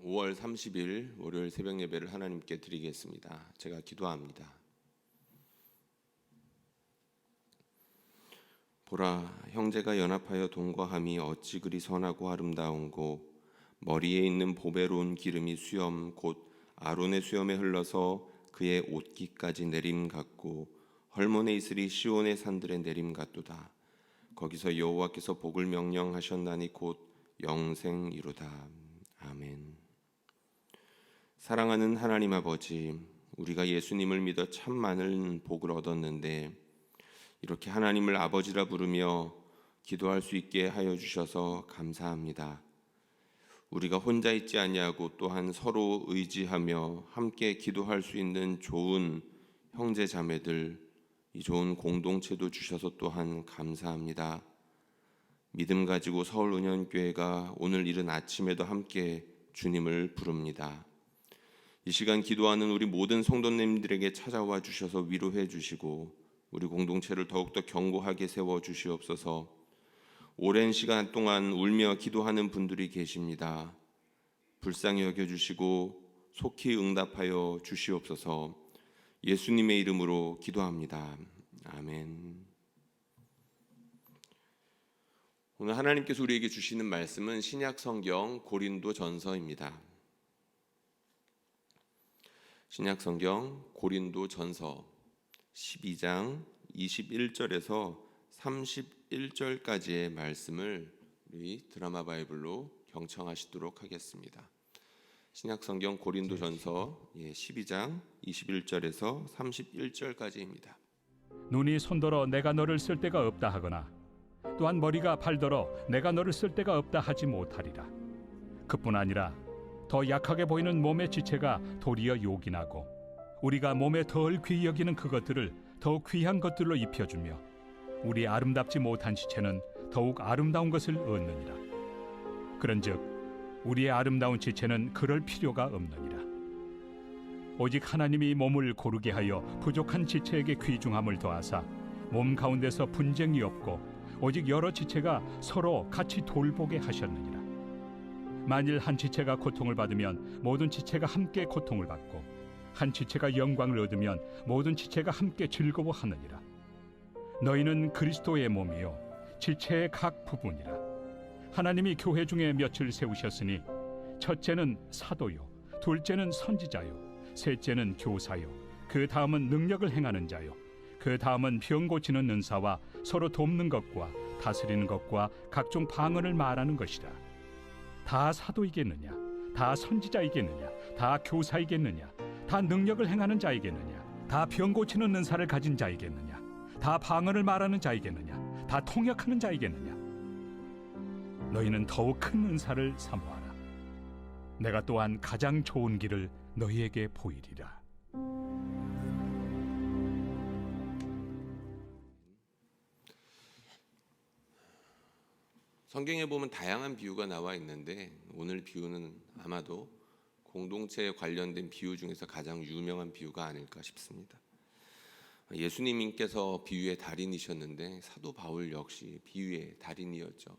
5월 30일 월요일 새벽 예배를 하나님께 드리겠습니다. 제가 기도합니다. 보라, 형제가 연합하여 동거함이 어찌 그리 선하고 아름다운고, 머리에 있는 보배로운 기름이 수염 곧 아론의 수염에 흘러서 그의 옷깃까지 내림 같고, 헐몬에 이슬이 시온의 산들에 내림 같도다. 거기서 여호와께서 복을 명령하셨나니 곧 영생이로다. 아멘. 사랑하는 하나님 아버지, 우리가 예수님을 믿어 참 많은 복을 얻었는데 이렇게 하나님을 아버지라 부르며 기도할 수 있게 하여 주셔서 감사합니다. 우리가 혼자 있지 아니하고 또한 서로 의지하며 함께 기도할 수 있는 좋은 형제 자매들, 이 좋은 공동체도 주셔서 또한 감사합니다. 믿음 가지고 서울은현교회가 오늘 이른 아침에도 함께 주님을 부릅니다. 이 시간 기도하는 우리 모든 성도님들에게 찾아와 주셔서 위로해 주시고 우리 공동체를 더욱더 견고하게 세워 주시옵소서. 오랜 시간 동안 울며 기도하는 분들이 계십니다. 불쌍히 여겨주시고 속히 응답하여 주시옵소서. 예수님의 이름으로 기도합니다. 아멘. 오늘 하나님께서 우리에게 주시는 말씀은 신약 성경 고린도전서입니다. 신약 성경 고린도전서 12장 21절에서 31절까지의 말씀을 우리 드라마 바이블로 경청하시도록 하겠습니다. 신약 성경 고린도전서 12장 21절에서 31절까지입니다. 눈이 손더러 내가 너를 쓸 데가 없다 하거나 또한 머리가 발더러 내가 너를 쓸 데가 없다 하지 못하리라. 그뿐 아니라 더 약하게 보이는 몸의 지체가 도리어 요긴하고 우리가 몸에 덜 귀히 여기는 그것들을 더욱 귀한 것들로 입혀주며 우리 아름답지 못한 지체는 더욱 아름다운 것을 얻느니라. 그런즉 우리의 아름다운 지체는 그럴 필요가 없느니라. 오직 하나님이 몸을 고르게 하여 부족한 지체에게 귀중함을 더하사 몸 가운데서 분쟁이 없고 오직 여러 지체가 서로 같이 돌보게 하셨느니라. 만일 한 지체가 고통을 받으면 모든 지체가 함께 고통을 받고 한 지체가 영광을 얻으면 모든 지체가 함께 즐거워하느니라. 너희는 그리스도의 몸이요 지체의 각 부분이라. 하나님이 교회 중에 몇을 세우셨으니 첫째는 사도요, 둘째는 선지자요, 셋째는 교사요, 그 다음은 능력을 행하는 자요, 그 다음은 병 고치는 은사와 서로 돕는 것과 다스리는 것과 각종 방언을 말하는 것이라. 다 사도이겠느냐? 다 선지자이겠느냐? 다 교사이겠느냐? 다 능력을 행하는 자이겠느냐? 다 병 고치는 은사를 가진 자이겠느냐? 다 방언을 말하는 자이겠느냐? 다 통역하는 자이겠느냐? 너희는 더욱 큰 은사를 사모하라. 내가 또한 가장 좋은 길을 너희에게 보이리라. 성경에 보면 다양한 비유가 나와 있는데 오늘 비유는 아마도 공동체에 관련된 비유 중에서 가장 유명한 비유가 아닐까 싶습니다. 예수님께서 비유의 달인이셨는데 사도 바울 역시 비유의 달인이었죠.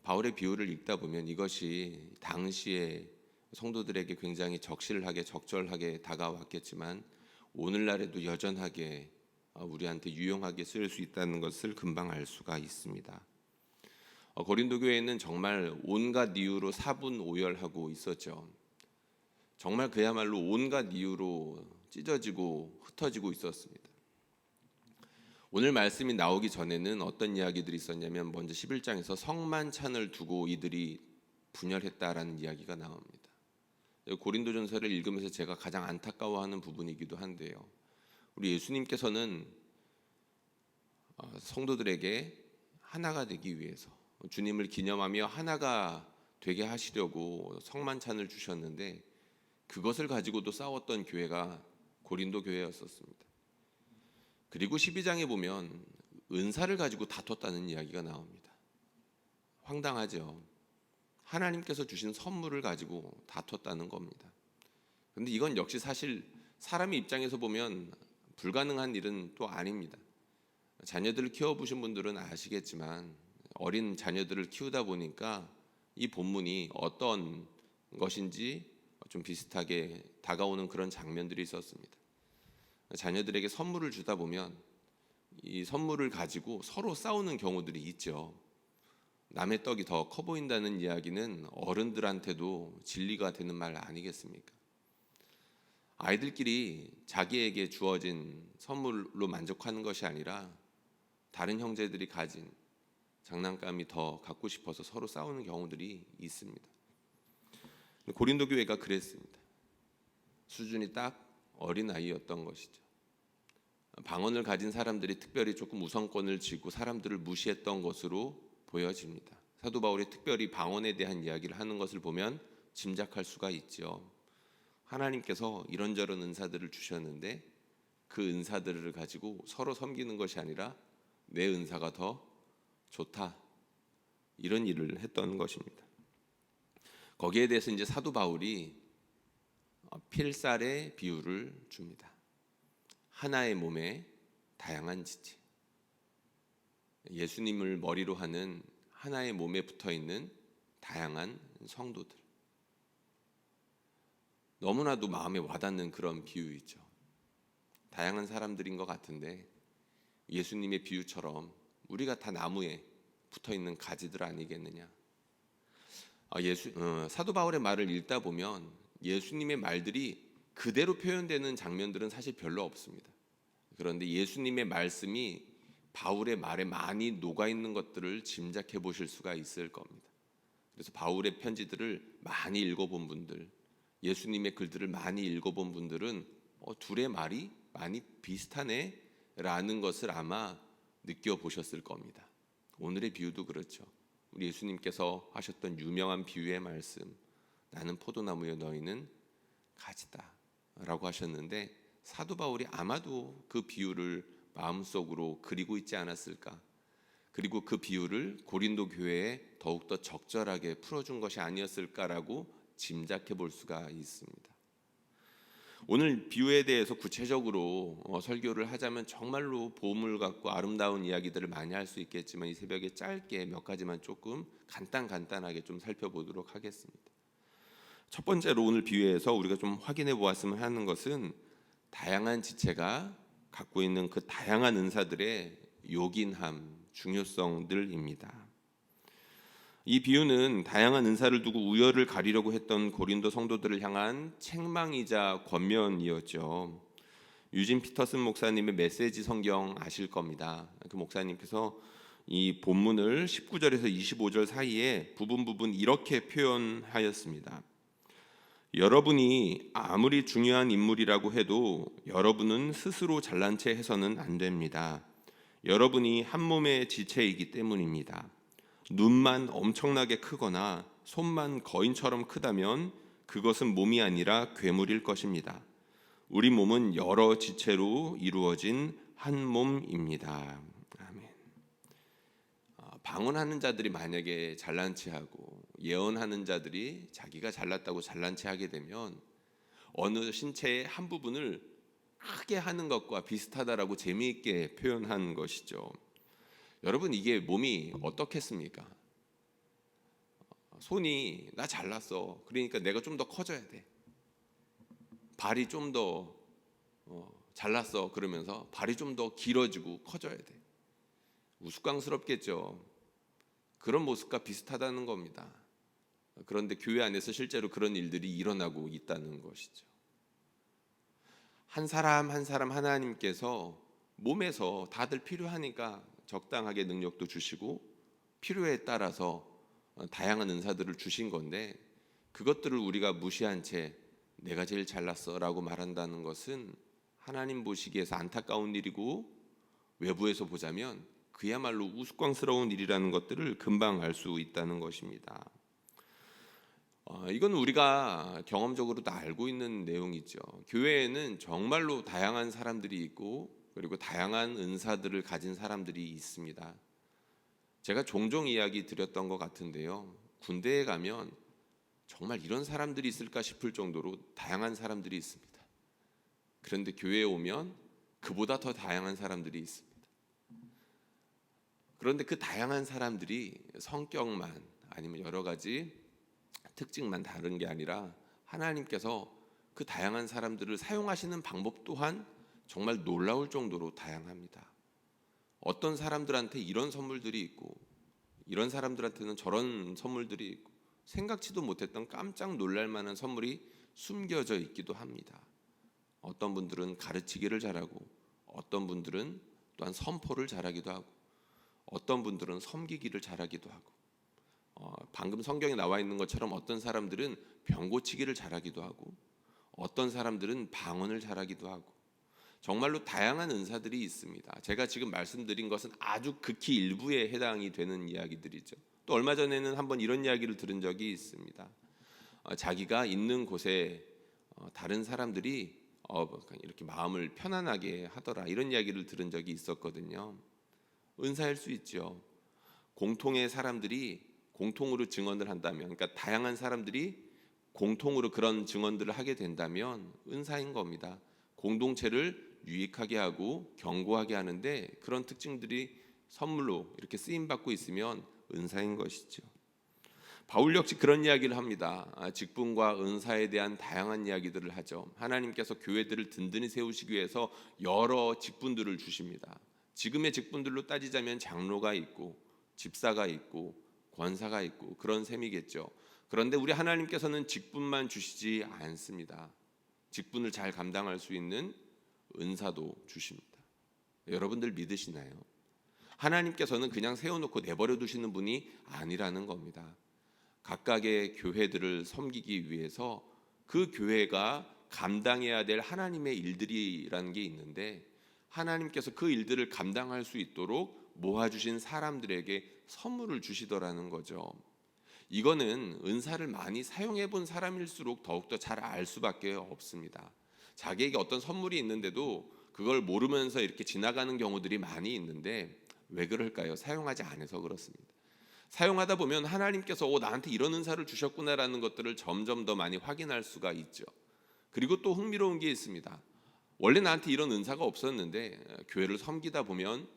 바울의 비유를 읽다 보면 이것이 당시에 성도들에게 굉장히 적실하게 적절하게 다가왔겠지만 오늘날에도 여전하게 우리한테 유용하게 쓰일 수 있다는 것을 금방 알 수가 있습니다. 고린도 교회에는 정말 온갖 이유로 사분오열하고 있었죠. 정말 그야말로 온갖 이유로 찢어지고 흩어지고 있었습니다. 오늘 말씀이 나오기 전에는 어떤 이야기들이 있었냐면 먼저 11장에서 성만찬을 두고 이들이 분열했다라는 이야기가 나옵니다. 고린도전서를 읽으면서 제가 가장 안타까워하는 부분이기도 한데요. 우리 예수님께서는 성도들에게 하나가 되기 위해서 주님을 기념하며 하나가 되게 하시려고 성만찬을 주셨는데 그것을 가지고도 싸웠던 교회가 고린도 교회였었습니다. 그리고 12장에 보면 은사를 가지고 다퉜다는 이야기가 나옵니다. 황당하죠. 하나님께서 주신 선물을 가지고 다퉜다는 겁니다. 그런데 이건 역시 사실 사람의 입장에서 보면 불가능한 일은 또 아닙니다. 자녀들을 키워보신 분들은 아시겠지만 어린 자녀들을 키우다 보니까 이 본문이 어떤 것인지 좀 비슷하게 다가오는 그런 장면들이 있었습니다. 자녀들에게 선물을 주다 보면 이 선물을 가지고 서로 싸우는 경우들이 있죠. 남의 떡이 더 커 보인다는 이야기는 어른들한테도 진리가 되는 말 아니겠습니까? 아이들끼리 자기에게 주어진 선물로 만족하는 것이 아니라 다른 형제들이 가진 장난감이 더 갖고 싶어서 서로 싸우는 경우들이 있습니다. 고린도 교회가 그랬습니다. 수준이 딱 어린아이였던 것이죠. 방언을 가진 사람들이 특별히 조금 우선권을 쥐고 사람들을 무시했던 것으로 보여집니다. 사도 바울이 특별히 방언에 대한 이야기를 하는 것을 보면 짐작할 수가 있죠. 하나님께서 이런저런 은사들을 주셨는데 그 은사들을 가지고 서로 섬기는 것이 아니라 내 은사가 더 좋다, 이런 일을 했던 것입니다. 거기에 대해서 이제 사도 바울이 필살의 비유를 줍니다. 하나의 몸에 다양한 지체, 예수님을 머리로 하는 하나의 몸에 붙어 있는 다양한 성도들, 너무나도 마음에 와닿는 그런 비유이죠. 다양한 사람들인 것 같은데 예수님의 비유처럼 우리가 다 나무에 붙어 있는 가지들 아니겠느냐. 사도 바울의 말을 읽다 보면 예수님의 말들이 그대로 표현되는 장면들은 사실 별로 없습니다. 그런데 예수님의 말씀이 바울의 말에 많이 녹아 있는 것들을 짐작해 보실 수가 있을 겁니다. 그래서 바울의 편지들을 많이 읽어본 분들, 예수님의 글들을 많이 읽어본 분들은 둘의 말이 많이 비슷하네라는 것을 아마 느껴보셨을 겁니다. 오늘의 비유도 그렇죠. 우리 예수님께서 하셨던 유명한 비유의 말씀, 나는 포도나무여 너희는 가지다 라고 하셨는데 사도 바울이 아마도 그 비유를 마음속으로 그리고 있지 않았을까. 그리고 그 비유를 고린도 교회에 더욱더 적절하게 풀어준 것이 아니었을까라고 짐작해 볼 수가 있습니다. 오늘 비유에 대해서 구체적으로 설교를 하자면 정말로 보물 같고 아름다운 이야기들을 많이 할 수 있겠지만 이 새벽에 짧게 몇 가지만 조금 간단하게 좀 살펴보도록 하겠습니다. 첫 번째로 오늘 비유에서 우리가 좀 확인해 보았으면 하는 것은 다양한 지체가 갖고 있는 그 다양한 은사들의 요긴함, 중요성들입니다. 이 비유는 다양한 은사를 두고 우열을 가리려고 했던 고린도 성도들을 향한 책망이자 권면이었죠. 유진 피터슨 목사님의 메시지 성경 아실 겁니다. 그 목사님께서 이 본문을 19절에서 25절 사이에 부분 이렇게 표현하였습니다. 여러분이 아무리 중요한 인물이라고 해도 여러분은 스스로 잘난 체 해서는 안 됩니다. 여러분이 한 몸의 지체이기 때문입니다. 눈만 엄청나게 크거나 손만 거인처럼 크다면 그것은 몸이 아니라 괴물일 것입니다. 우리 몸은 여러 지체로 이루어진 한 몸입니다. 아멘. 방언하는 자들이 만약에 잘난 체하고 예언하는 자들이 자기가 잘났다고 잘난 체하게 되면 어느 신체의 한 부분을 크게 하는 것과 비슷하다라고 재미있게 표현한 것이죠. 여러분, 이게 몸이 어떻겠습니까? 손이 나 잘났어. 그러니까 내가 좀 더 커져야 돼. 발이 좀 더 잘났어. 그러면서 발이 좀 더 길어지고 커져야 돼. 우스꽝스럽겠죠. 그런 모습과 비슷하다는 겁니다. 그런데 교회 안에서 실제로 그런 일들이 일어나고 있다는 것이죠. 한 사람 한 사람 하나님께서 몸에서 다들 필요하니까 적당하게 능력도 주시고 필요에 따라서 다양한 은사들을 주신 건데 그것들을 우리가 무시한 채 내가 제일 잘났어 라고 말한다는 것은 하나님 보시기에서 안타까운 일이고 외부에서 보자면 그야말로 우스꽝스러운 일이라는 것들을 금방 알 수 있다는 것입니다. 이건 우리가 경험적으로 다 알고 있는 내용이죠. 교회에는 정말로 다양한 사람들이 있고 그리고 다양한 은사들을 가진 사람들이 있습니다. 제가 종종 이야기 드렸던 것 같은데요. 군대에 가면 정말 이런 사람들이 있을까 싶을 정도로 다양한 사람들이 있습니다. 그런데 교회에 오면 그보다 더 다양한 사람들이 있습니다. 그런데 그 다양한 사람들이 성격만 아니면 여러 가지 특징만 다른 게 아니라 하나님께서 그 다양한 사람들을 사용하시는 방법 또한 정말 놀라울 정도로 다양합니다. 어떤 사람들한테 이런 선물들이 있고 이런 사람들한테는 저런 선물들이 있고 생각지도 못했던 깜짝 놀랄 만한 선물이 숨겨져 있기도 합니다. 어떤 분들은 가르치기를 잘하고 어떤 분들은 또한 선포를 잘하기도 하고 어떤 분들은 섬기기를 잘하기도 하고 방금 성경에 나와 있는 것처럼 어떤 사람들은 병 고치기를 잘하기도 하고 어떤 사람들은 방언을 잘하기도 하고 정말로 다양한 은사들이 있습니다. 제가 지금 말씀드린 것은 아주 극히 일부에 해당이 되는 이야기들이죠. 또 얼마 전에는 한번 이런 이야기를 들은 적이 있습니다. 자기가 있는 곳에 다른 사람들이 이렇게 마음을 편안하게 하더라, 이런 이야기를 들은 적이 있었거든요. 은사일 수 있죠. 공통의 사람들이 공통으로 증언을 한다면, 그러니까 다양한 사람들이 공통으로 그런 증언들을 하게 된다면 은사인 겁니다. 공동체를 유익하게 하고 견고하게 하는데 그런 특징들이 선물로 이렇게 쓰임 받고 있으면 은사인 것이죠. 바울 역시 그런 이야기를 합니다. 직분과 은사에 대한 다양한 이야기들을 하죠. 하나님께서 교회들을 든든히 세우시기 위해서 여러 직분들을 주십니다. 지금의 직분들로 따지자면 장로가 있고 집사가 있고 권사가 있고 그런 셈이겠죠. 그런데 우리 하나님께서는 직분만 주시지 않습니다. 직분을 잘 감당할 수 있는 은사도 주십니다. 여러분들 믿으시나요? 하나님께서는 그냥 세워놓고 내버려 두시는 분이 아니라는 겁니다. 각각의 교회들을 섬기기 위해서 그 교회가 감당해야 될 하나님의 일들이라는 게 있는데 하나님께서 그 일들을 감당할 수 있도록 모아주신 사람들에게 선물을 주시더라는 거죠. 이거는 은사를 많이 사용해 본 사람일수록 더욱더 잘 알 수밖에 없습니다. 자기에게 어떤 선물이 있는데도 그걸 모르면서 이렇게 지나가는 경우들이 많이 있는데 왜 그럴까요? 사용하지 않아서 그렇습니다. 사용하다 보면 하나님께서 나한테 이런 은사를 주셨구나라는 것들을 점점 더 많이 확인할 수가 있죠. 그리고 또 흥미로운 게 있습니다. 원래 나한테 이런 은사가 없었는데 교회를 섬기다 보면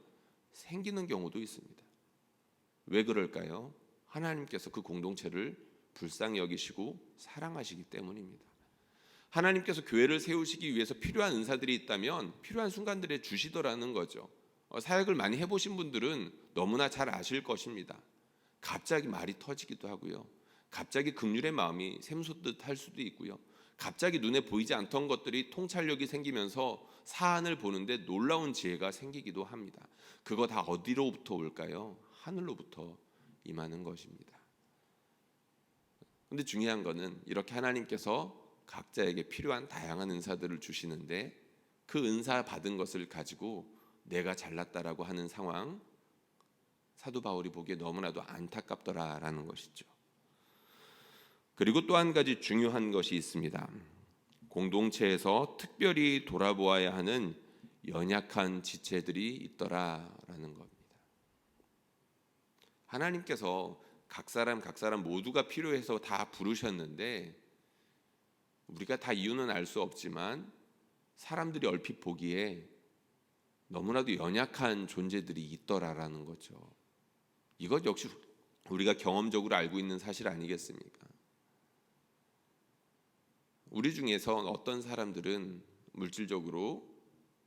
생기는 경우도 있습니다. 왜 그럴까요? 하나님께서 그 공동체를 불쌍히 여기시고 사랑하시기 때문입니다. 하나님께서 교회를 세우시기 위해서 필요한 은사들이 있다면 필요한 순간들에 주시더라는 거죠. 사역을 많이 해보신 분들은 너무나 잘 아실 것입니다. 갑자기 말이 터지기도 하고요. 갑자기 긍휼의 마음이 샘솟듯 할 수도 있고요. 갑자기 눈에 보이지 않던 것들이 통찰력이 생기면서 사안을 보는데 놀라운 지혜가 생기기도 합니다. 그거 다 어디로부터 올까요? 하늘로부터 임하는 것입니다. 근데 중요한 거는 이렇게 하나님께서 각자에게 필요한 다양한 은사들을 주시는데 그 은사 받은 것을 가지고 내가 잘났다라고 하는 상황, 사도 바울이 보기에 너무나도 안타깝더라라는 것이죠. 그리고 또 한 가지 중요한 것이 있습니다. 공동체에서 특별히 돌아보아야 하는 연약한 지체들이 있더라라는 겁니다. 하나님께서 각 사람 모두가 필요해서 다 부르셨는데 우리가 다 이유는 알 수 없지만 사람들이 얼핏 보기에 너무나도 연약한 존재들이 있더라라는 거죠. 이것 역시 우리가 경험적으로 알고 있는 사실 아니겠습니까? 우리 중에서 어떤 사람들은 물질적으로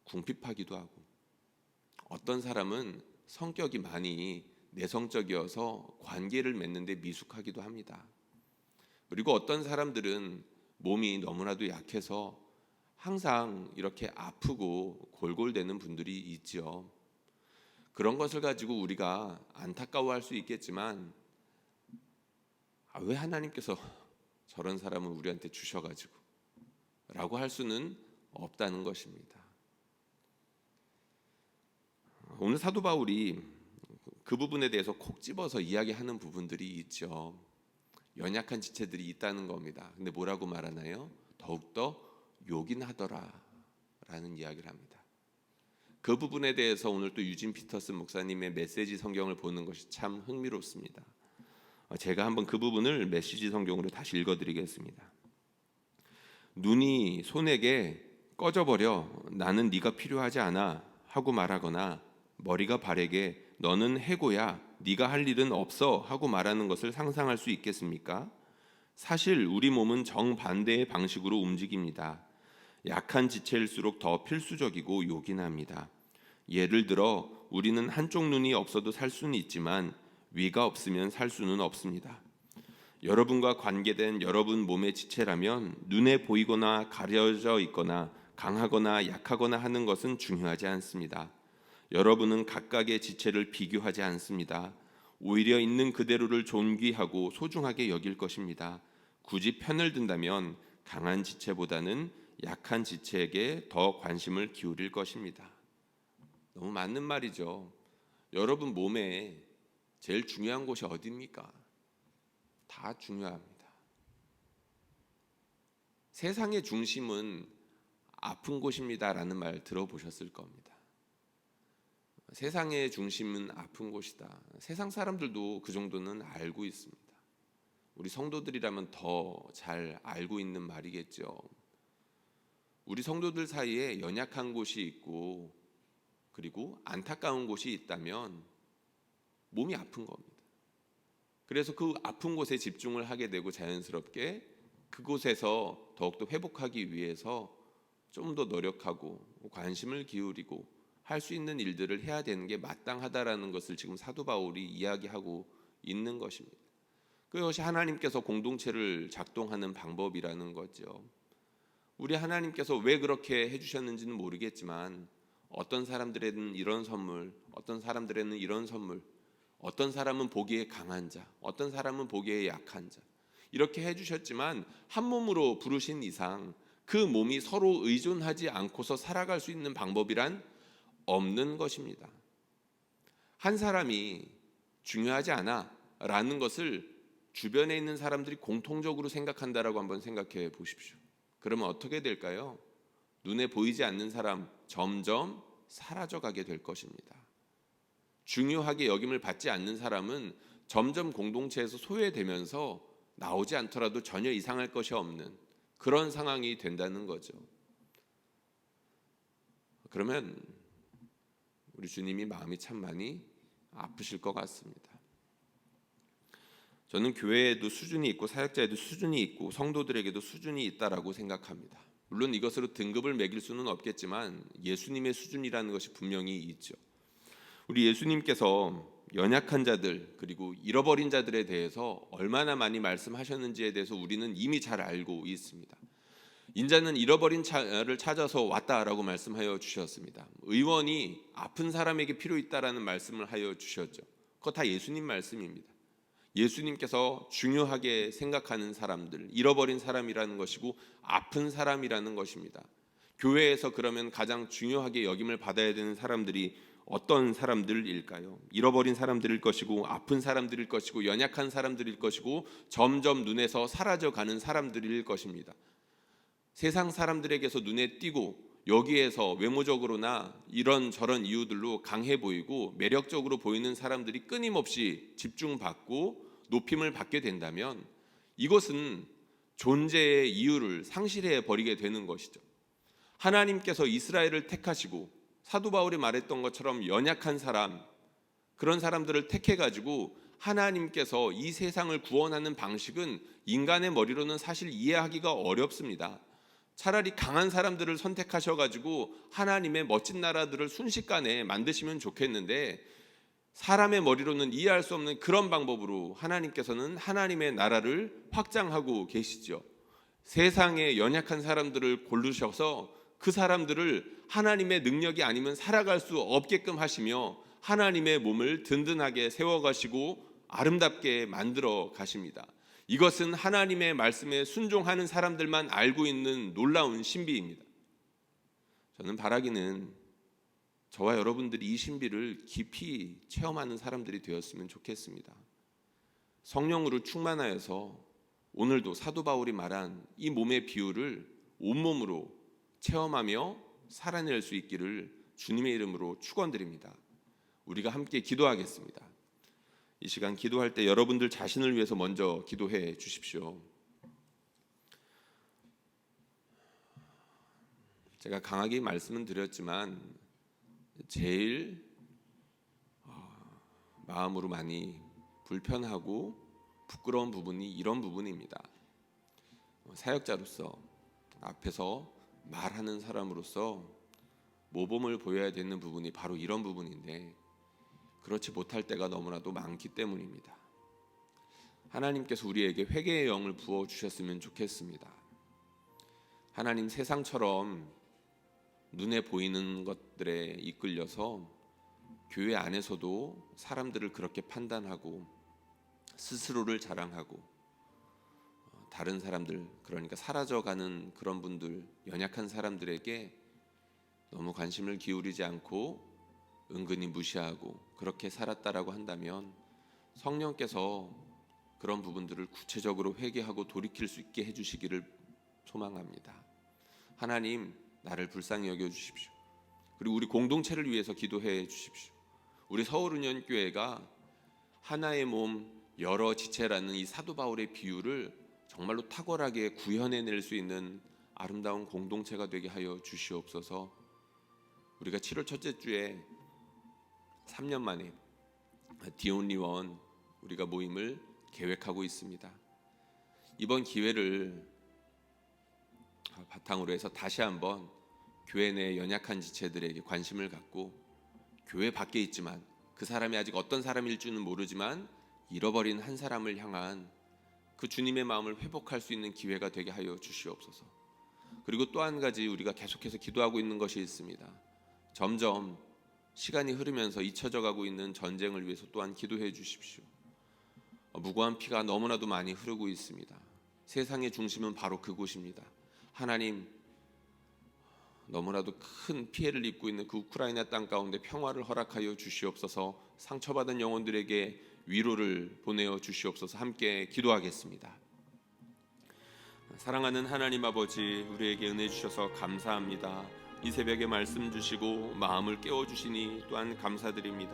궁핍하기도 하고 어떤 사람은 성격이 많이 내성적이어서 관계를 맺는데 미숙하기도 합니다. 그리고 어떤 사람들은 몸이 너무나도 약해서 항상 이렇게 아프고 골골대는 분들이 있죠. 그런 것을 가지고 우리가 안타까워할 수 있겠지만 왜 하나님께서 저런 사람을 우리한테 주셔가지고 라고 할 수는 없다는 것입니다. 오늘 사도 바울이 그 부분에 대해서 콕 집어서 이야기하는 부분들이 있죠. 연약한 지체들이 있다는 겁니다. 근데 뭐라고 말하나요? 더욱더 요긴하더라 라는 이야기를 합니다. 그 부분에 대해서 오늘 또 유진 피터슨 목사님의 메시지 성경을 보는 것이 참 흥미롭습니다. 제가 한번 그 부분을 메시지 성경으로 다시 읽어드리겠습니다. 눈이 손에게 꺼져버려 나는 네가 필요하지 않아 하고 말하거나 머리가 발에게 너는 해고야 네가 할 일은 없어 하고 말하는 것을 상상할 수 있겠습니까? 사실 우리 몸은 정반대의 방식으로 움직입니다. 약한 지체일수록 더 필수적이고 요긴합니다. 예를 들어 우리는 한쪽 눈이 없어도 살 수는 있지만 위가 없으면 살 수는 없습니다. 여러분과 관계된 여러분 몸의 지체라면 눈에 보이거나 가려져 있거나 강하거나 약하거나 하는 것은 중요하지 않습니다. 여러분은 각각의 지체를 비교하지 않습니다. 오히려 있는 그대로를 존귀하고 소중하게 여길 것입니다. 굳이 편을 든다면 강한 지체보다는 약한 지체에게 더 관심을 기울일 것입니다. 너무 맞는 말이죠. 여러분 몸에 제일 중요한 곳이 어디입니까? 다 중요합니다. 세상의 중심은 아픈 곳입니다라는 말 들어보셨을 겁니다. 세상의 중심은 아픈 곳이다. 세상 사람들도 그 정도는 알고 있습니다. 우리 성도들이라면 더 잘 알고 있는 말이겠죠. 우리 성도들 사이에 연약한 곳이 있고 그리고 안타까운 곳이 있다면 몸이 아픈 겁니다. 그래서 그 아픈 곳에 집중을 하게 되고 자연스럽게 그곳에서 더욱더 회복하기 위해서 좀 더 노력하고 관심을 기울이고 할 수 있는 일들을 해야 되는 게 마땅하다라는 것을 지금 사도 바울이 이야기하고 있는 것입니다. 그것이 하나님께서 공동체를 작동하는 방법이라는 거죠. 우리 하나님께서 왜 그렇게 해주셨는지는 모르겠지만 어떤 사람들에는 이런 선물, 어떤 사람들에는 이런 선물, 어떤 사람은 보기에 강한 자, 어떤 사람은 보기에 약한 자, 이렇게 해주셨지만 한 몸으로 부르신 이상 그 몸이 서로 의존하지 않고서 살아갈 수 있는 방법이란 없는 것입니다. 한 사람이 중요하지 않아 라는 것을 주변에 있는 사람들이 공통적으로 생각한다라고 한번 생각해 보십시오. 그러면 어떻게 될까요? 눈에 보이지 않는 사람 점점 사라져가게 될 것입니다. 중요하게 여김을 받지 않는 사람은 점점 공동체에서 소외되면서 나오지 않더라도 전혀 이상할 것이 없는 그런 상황이 된다는 거죠. 그러면 우리 주님이 마음이 참 많이 아프실 것 같습니다. 저는 교회에도 수준이 있고 사역자에도 수준이 있고 성도들에게도 수준이 있다라고 생각합니다. 물론 이것으로 등급을 매길 수는 없겠지만 예수님의 수준이라는 것이 분명히 있죠. 우리 예수님께서 연약한 자들 그리고 잃어버린 자들에 대해서 얼마나 많이 말씀하셨는지에 대해서 우리는 이미 잘 알고 있습니다. 인자는 잃어버린 자를 찾아서 왔다라고 말씀하여 주셨습니다. 의원이 아픈 사람에게 필요 있다라는 말씀을 하여 주셨죠. 그거 다 예수님 말씀입니다. 예수님께서 중요하게 생각하는 사람들, 잃어버린 사람이라는 것이고 아픈 사람이라는 것입니다. 교회에서 그러면 가장 중요하게 여김을 받아야 되는 사람들이 어떤 사람들일까요? 잃어버린 사람들일 것이고 아픈 사람들일 것이고 연약한 사람들일 것이고 점점 눈에서 사라져가는 사람들일 것입니다. 세상 사람들에게서 눈에 띄고 여기에서 외모적으로나 이런저런 이유들로 강해 보이고 매력적으로 보이는 사람들이 끊임없이 집중받고 높임을 받게 된다면 이것은 존재의 이유를 상실해 버리게 되는 것이죠. 하나님께서 이스라엘을 택하시고 사도 바울이 말했던 것처럼 연약한 사람, 그런 사람들을 택해가지고 하나님께서 이 세상을 구원하는 방식은 인간의 머리로는 사실 이해하기가 어렵습니다. 차라리 강한 사람들을 선택하셔가지고 하나님의 멋진 나라들을 순식간에 만드시면 좋겠는데 사람의 머리로는 이해할 수 없는 그런 방법으로 하나님께서는 하나님의 나라를 확장하고 계시죠. 세상의 연약한 사람들을 고르셔서 그 사람들을 하나님의 능력이 아니면 살아갈 수 없게끔 하시며 하나님의 몸을 든든하게 세워가시고 아름답게 만들어 가십니다. 이것은 하나님의 말씀에 순종하는 사람들만 알고 있는 놀라운 신비입니다. 저는 바라기는 저와 여러분들이 이 신비를 깊이 체험하는 사람들이 되었으면 좋겠습니다. 성령으로 충만하여서 오늘도 사도 바울이 말한 이 몸의 비유를 온몸으로 체험하며 살아낼 수 있기를 주님의 이름으로 축원드립니다. 우리가 함께 기도하겠습니다. 이 시간 기도할 때 여러분들 자신을 위해서 먼저 기도해 주십시오. 제가 강하게 말씀은 드렸지만 제일 마음으로 많이 불편하고 부끄러운 부분이 이런 부분입니다. 사역자로서 앞에서 말하는 사람으로서 모범을 보여야 되는 부분이 바로 이런 부분인데 그렇지 못할 때가 너무나도 많기 때문입니다. 하나님께서 우리에게 회개의 영을 부어주셨으면 좋겠습니다. 하나님 세상처럼 눈에 보이는 것들에 이끌려서 교회 안에서도 사람들을 그렇게 판단하고 스스로를 자랑하고 다른 사람들, 그러니까 사라져가는 그런 분들, 연약한 사람들에게 너무 관심을 기울이지 않고 은근히 무시하고 그렇게 살았다라고 한다면 성령께서 그런 부분들을 구체적으로 회개하고 돌이킬 수 있게 해주시기를 소망합니다. 하나님, 나를 불쌍히 여겨주십시오. 그리고 우리 공동체를 위해서 기도해 주십시오. 우리 서울은연교회가 하나의 몸 여러 지체라는 이 사도 바울의 비유를 정말로 탁월하게 구현해낼 수 있는 아름다운 공동체가 되게 하여 주시옵소서. 우리가 7월 첫째 주에 3년 만에 디온리원 우리가 모임을 계획하고 있습니다. 이번 기회를 바탕으로 해서 다시 한번 교회 내 연약한 지체들에게 관심을 갖고 교회 밖에 있지만 그 사람이 아직 어떤 사람일지는 모르지만 잃어버린 한 사람을 향한 그 주님의 마음을 회복할 수 있는 기회가 되게 하여 주시옵소서. 그리고 또 한 가지 우리가 계속해서 기도하고 있는 것이 있습니다. 점점 시간이 흐르면서 잊혀져 가고 있는 전쟁을 위해서 또한 기도해 주십시오. 무고한 피가 너무나도 많이 흐르고 있습니다. 세상의 중심은 바로 그곳입니다. 하나님, 너무나도 큰 피해를 입고 있는 그 우크라이나 땅 가운데 평화를 허락하여 주시옵소서. 상처받은 영혼들에게 위로를 보내어 주시옵소서. 함께 기도하겠습니다. 사랑하는 하나님 아버지, 우리에게 은혜 주셔서 감사합니다. 이 새벽에 말씀 주시고 마음을 깨워주시니 또한 감사드립니다.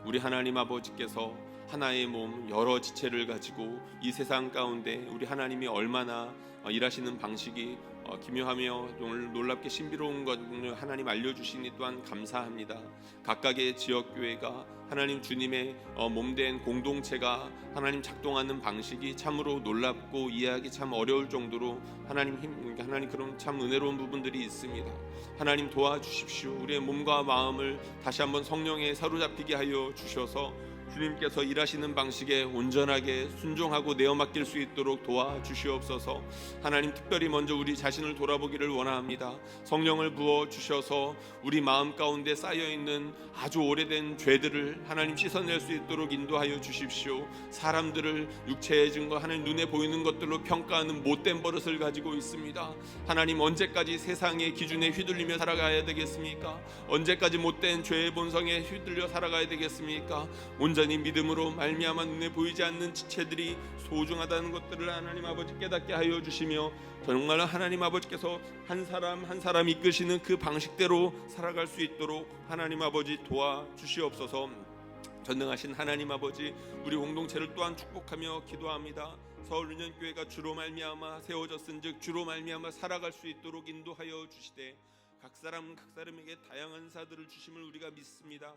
우리 하나님 아버지께서 하나의 몸 여러 지체를 가지고 이 세상 가운데 우리 하나님이 얼마나 일하시는 방식이 기묘하며 놀랍게 신비로운 것을 하나님 알려주시니 또한 감사합니다. 각각의 지역교회가 하나님 주님의 몸된 공동체가 하나님 작동하는 방식이 참으로 놀랍고 이해하기 참 어려울 정도로 하나님 그런 참 은혜로운 부분들이 있습니다. 하나님 도와주십시오. 우리의 몸과 마음을 다시 한번 성령에 사로잡히게 하여 주셔서 주님께서 일하시는 방식에 온전하게 순종하고 내어 맡길 수 있도록 도와주시옵소서. 하나님, 특별히 먼저 우리 자신을 돌아보기를 원합니다. 성령을 부어주셔서 우리 마음 가운데 쌓여있는 아주 오래된 죄들을 하나님 씻어낼 수 있도록 인도하여 주십시오. 사람들을 육체의 증거, 하나님 눈에 보이는 것들로 평가하는 못된 버릇을 가지고 있습니다. 하나님, 언제까지 세상의 기준에 휘둘리며 살아가야 되겠습니까? 언제까지 못된 죄의 본성에 휘둘려 살아가야 되겠습니까? 온전히 믿음으로 말미암아 눈에 보이지 않는 지체들이 소중하다는 것들을 하나님 아버지 깨닫게 하여 주시며 정말 하나님 아버지께서 한 사람 한 사람 이끄시는 그 방식대로 살아갈 수 있도록 하나님 아버지 도와주시옵소서. 전능하신 하나님 아버지, 우리 공동체를 또한 축복하며 기도합니다. 서울은연교회가 주로 말미암아 세워졌은즉 주로 말미암아 살아갈 수 있도록 인도하여 주시되 각 사람에게 다양한 사들을 주심을 우리가 믿습니다.